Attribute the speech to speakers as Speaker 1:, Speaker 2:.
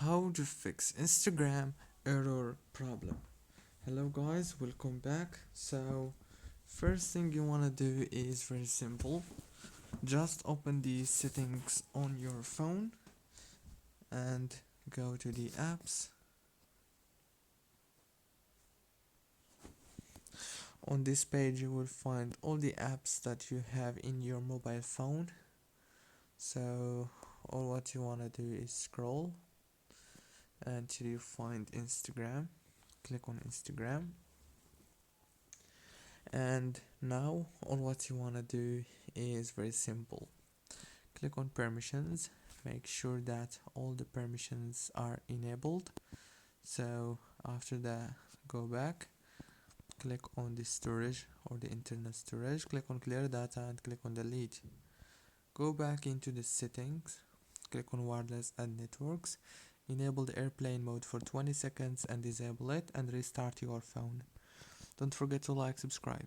Speaker 1: how to fix Instagram error problem. Hello guys, welcome back. So first thing you want to do is very simple. Just open the settings on your phone and go to the apps. On this page you will find all the apps that you have in your mobile phone. So all what you want to do is scroll until you find Instagram. Click on Instagram, and now all what you want to do is very simple. Click on permissions, make sure that all the permissions are enabled. So after that, go back, click on the storage or the internet storage, click on clear data and click on delete. Go back into the settings, click on wireless and networks, enable the airplane mode for 20 seconds and disable it, and restart your phone. Don't forget to like, subscribe.